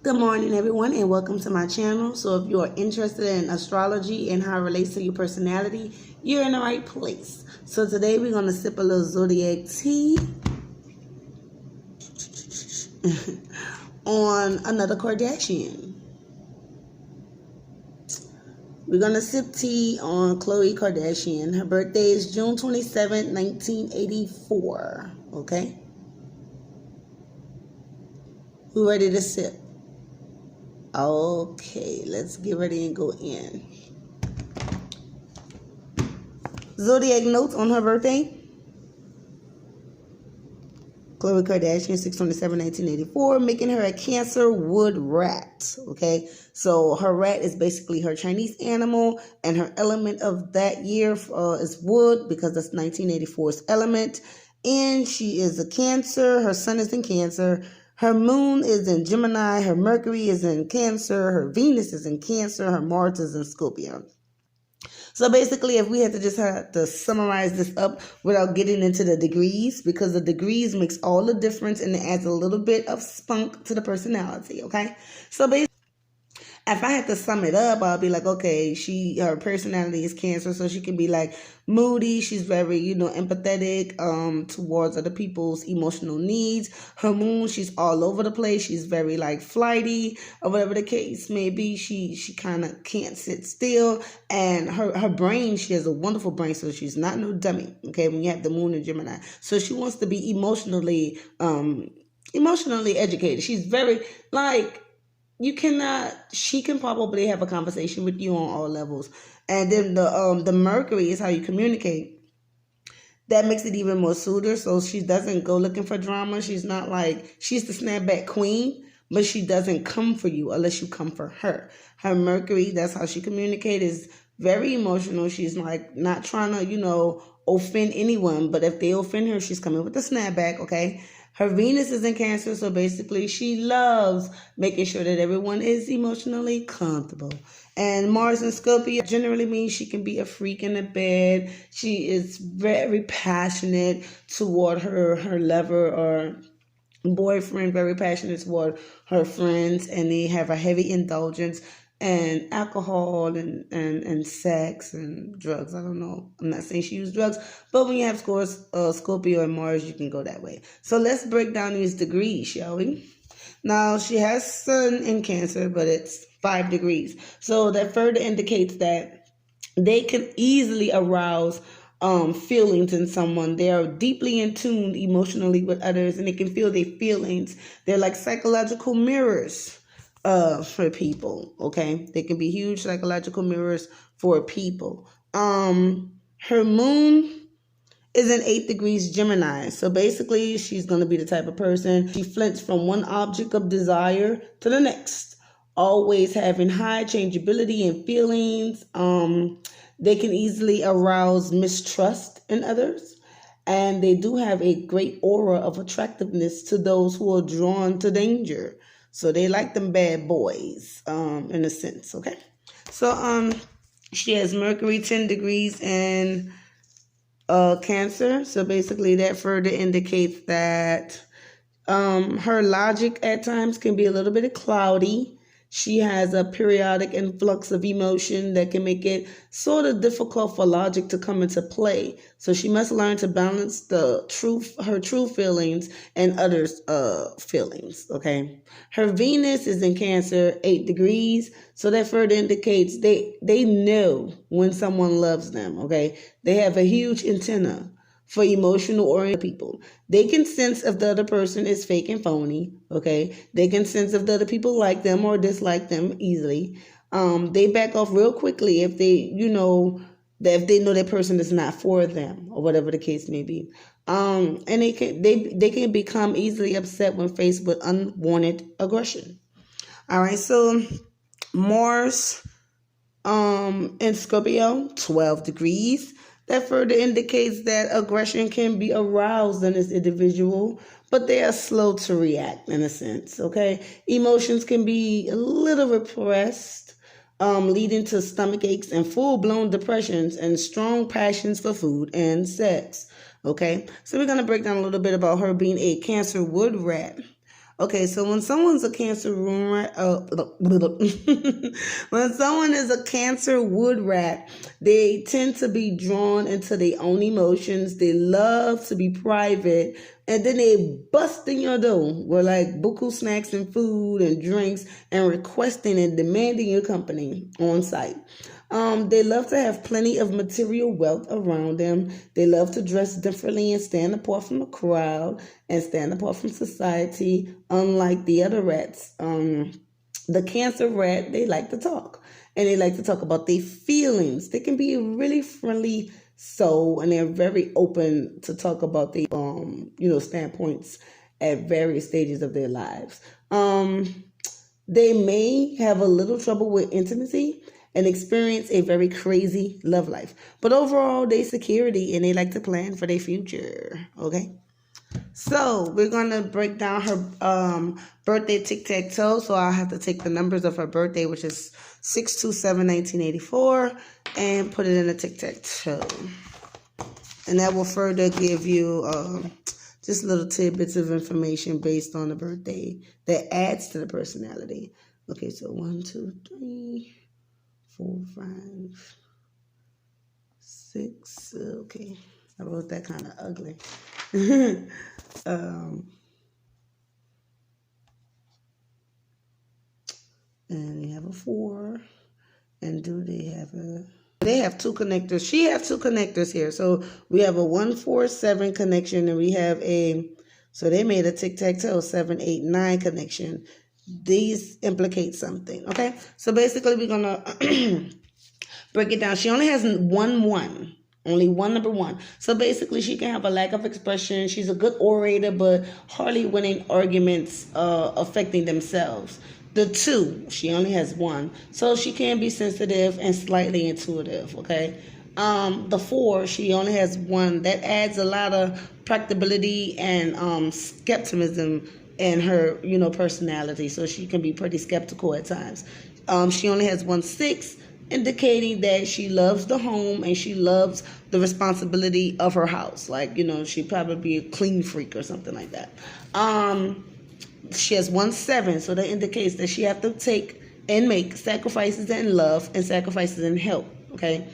Good morning, everyone, and welcome to my channel. So if you're interested in astrology and how it relates to your personality, you're in the right place. So today we're going to sip a little Zodiac tea on another Kardashian. We're going to sip tea on Khloe Kardashian. Her birthday is June 27, 1984. Okay? Who ready to sip? Okay, let's get ready and go in. Zodiac notes on her birthday. Khloe Kardashian, 6/27/1984, making her a Cancer wood rat. Okay, so her rat is basically her Chinese animal, and her element of that year is wood because that's 1984's element. And she is a Cancer. Her sun is in Cancer. Her moon is in Gemini, her Mercury is in Cancer, her Venus is in Cancer, her Mars is in Scorpio. So basically, if we had to just have to summarize this up without getting into the degrees, because the degrees makes all the difference and it adds a little bit of spunk to the personality, okay? So basically, if I had to sum it up, I'll be like, okay, her personality is Cancer, so she can be like moody. She's very, empathetic towards other people's emotional needs. Her moon, she's all over the place. She's very like flighty or whatever the case may be. She kind of can't sit still. And her brain, she has a wonderful brain, so she's not no dummy. Okay, when you have the moon in Gemini, so she wants to be emotionally educated. She's very like. She can probably have a conversation with you on all levels. And then the Mercury is how you communicate. That makes it even more suitor. So she doesn't go looking for drama. She's not like, she's the snapback queen, but she doesn't come for you unless you come for her. Her Mercury, that's how she communicates, is very emotional. She's like not trying to, offend anyone. But if they offend her, she's coming with the snapback, okay? Her Venus is in Cancer, so basically she loves making sure that everyone is emotionally comfortable. And Mars in Scorpio generally means she can be a freak in the bed. She is very passionate toward her lover or boyfriend, very passionate toward her friends, and they have a heavy indulgence and alcohol and sex and drugs. I don't know. I'm not saying she used drugs, but when you have Scorpio and Mars, you can go that way. So let's break down these degrees, shall we? Now, she has Sun in Cancer, but it's 5 degrees. So that further indicates that they can easily arouse feelings in someone. They are deeply in tune emotionally with others, and they can feel their feelings. They're like psychological mirrors for people, okay? They can be huge psychological mirrors for people. Her moon is in 8 degrees Gemini. So basically, she's going to be the type of person, she flinches from one object of desire to the next, always having high changeability in feelings. They can easily arouse mistrust in others. And they do have a great aura of attractiveness to those who are drawn to danger. So they like them bad boys, in a sense, okay? So she has Mercury 10 degrees in Cancer. So basically that further indicates that her logic at times can be a little bit cloudy. She has a periodic influx of emotion that can make it sort of difficult for logic to come into play. So she must learn to balance her true feelings and others' feelings, okay? Her Venus is in Cancer, 8 degrees. So that further indicates they know when someone loves them, okay? They have a huge antenna for emotional oriented people. They can sense if the other person is fake and phony, okay? They can sense if the other people like them or dislike them easily. They back off real quickly if they, if they know that person is not for them or whatever the case may be. And they can become easily upset when faced with unwanted aggression. All right, so Mars in Scorpio, 12 degrees. That further indicates that aggression can be aroused in this individual, but they are slow to react in a sense, okay? Emotions can be a little repressed, leading to stomach aches and full-blown depressions and strong passions for food and sex, okay? So we're going to break down a little bit about her being a Cancer wood rat. Okay, so when someone's a Cancer room rat, when someone is a Cancer wood rat, they tend to be drawn into their own emotions. They love to be private, and then they bust in your door with like buku snacks and food and drinks and requesting and demanding your company on site. They love to have plenty of material wealth around them. They love to dress differently and stand apart from the crowd and stand apart from society, unlike the other rats. The Cancer rat, they like to talk. And they like to talk about their feelings. They can be a really friendly soul, and they're very open to talk about their standpoints at various stages of their lives. They may have a little trouble with intimacy and experience a very crazy love life. But overall, they security and they like to plan for their future. Okay? So we're going to break down her birthday tic-tac-toe. So I'll have to take the numbers of her birthday, which is 6/27/1984, and put it in a tic-tac-toe. And that will further give you just little tidbits of information based on the birthday that adds to the personality. Okay, so 1, 2, 3, 4, 5, 6. Okay, I wrote that kind of ugly. And you have a 4. And do they have a... They have 2 connectors. She has 2 connectors here. So we have a 1-4-7 connection, and we have a... So they made a tic-tac-toe 7-8-9 connection. These implicate something. Okay? So basically we're going to break it down. She only has 1-1. Only one number 1. So basically she can have a lack of expression. She's a good orator, but hardly winning arguments affecting themselves. The 2, she only has 1. So she can be sensitive and slightly intuitive, okay? The 4, she only has 1. That adds a lot of practicability and skepticism in her, personality. So she can be pretty skeptical at times. She only has 1 6, indicating that she loves the home and she loves the responsibility of her house. Like, she'd probably be a clean freak or something like that. She has 1 7, so that indicates that she have to take and make sacrifices in love and sacrifices in help. Okay,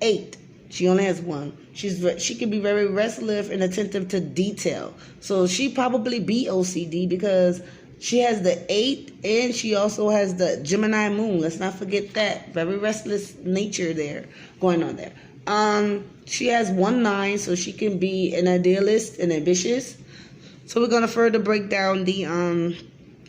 8. She only has 1. She can be very restless and attentive to detail. So she probably be OCD because she has the 8 and she also has the Gemini moon. Let's not forget that. Very restless nature there going on there. She has 1 9, so she can be an idealist and ambitious. So we're going to further break down the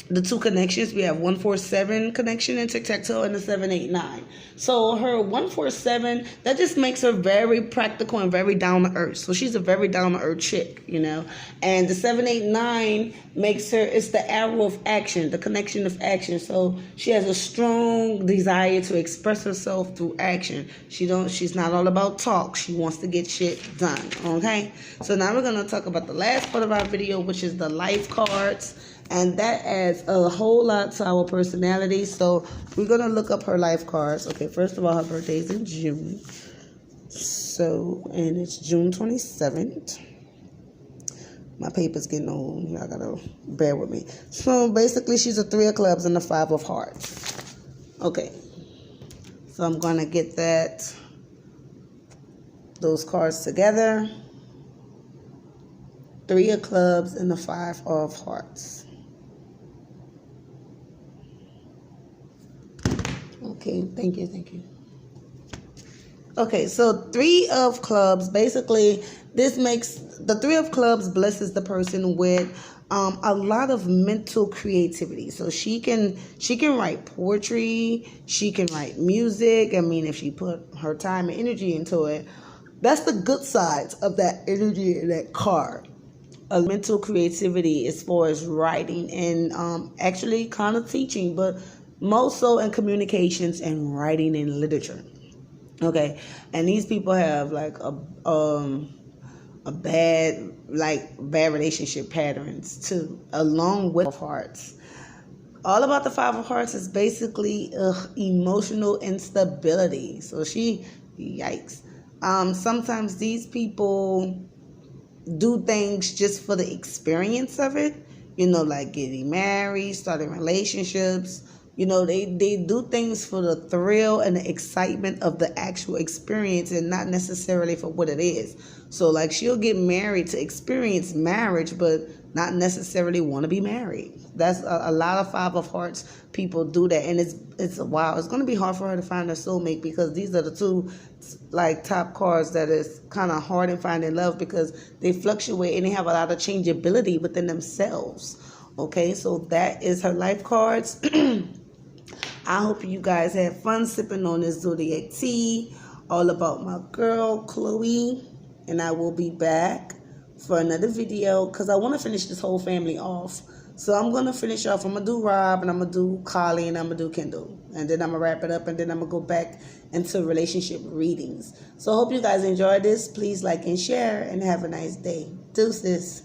2 connections. We have 1-4-7 connection in tic-tac-toe and the 7-8-9. So her 1-4-7, that just makes her very practical and very down to earth. So she's a very down to earth chick, And the 7-8-9 makes her, it's the arrow of action, the connection of action. So she has a strong desire to express herself through action. She's not all about talk. She wants to get shit done. Okay. So now we're going to talk about the last part of our video, which is the life cards. And that adds a whole lot to our personality. So we're going to look up her life cards. Okay, first of all, her birthday is in June. So, and it's June 27th. My paper's getting old. Y'all got to bear with me. So basically, she's a 3 of clubs and a 5 of hearts. Okay. So I'm going to get those cards together. 3 of clubs and the 5 of hearts. Okay, thank you. Okay, so 3 of clubs, basically, this makes, the 3 of clubs blesses the person with a lot of mental creativity. So she can write poetry, she can write music. I mean, if she put her time and energy into it, that's the good sides of that energy in that card. A mental creativity as far as writing and actually kind of teaching, but most so in communications and writing and literature. Okay, and these people have like a bad relationship patterns too, along with hearts. All about the 5 of hearts is basically emotional instability. So yikes. Sometimes these people do things just for the experience of it. like getting married, starting relationships. They do things for the thrill and the excitement of the actual experience and not necessarily for what it is. So like she'll get married to experience marriage, but not necessarily want to be married. That's a lot of Five of Hearts people do that, and it's wow. It's going to be hard for her to find her soulmate because these are the two like top cards that is kind of hard in finding love because they fluctuate and they have a lot of changeability within themselves. Okay, so that is her life cards. I hope you guys had fun sipping on this Zodiac tea, all about my girl, Khloe. And I will be back for another video because I want to finish this whole family off. So I'm going to finish off. I'm going to do Rob, and I'm going to do Carly, and I'm going to do Kendall. And then I'm going to wrap it up, and then I'm going to go back into relationship readings. So I hope you guys enjoyed this. Please like and share, and have a nice day. Deuces.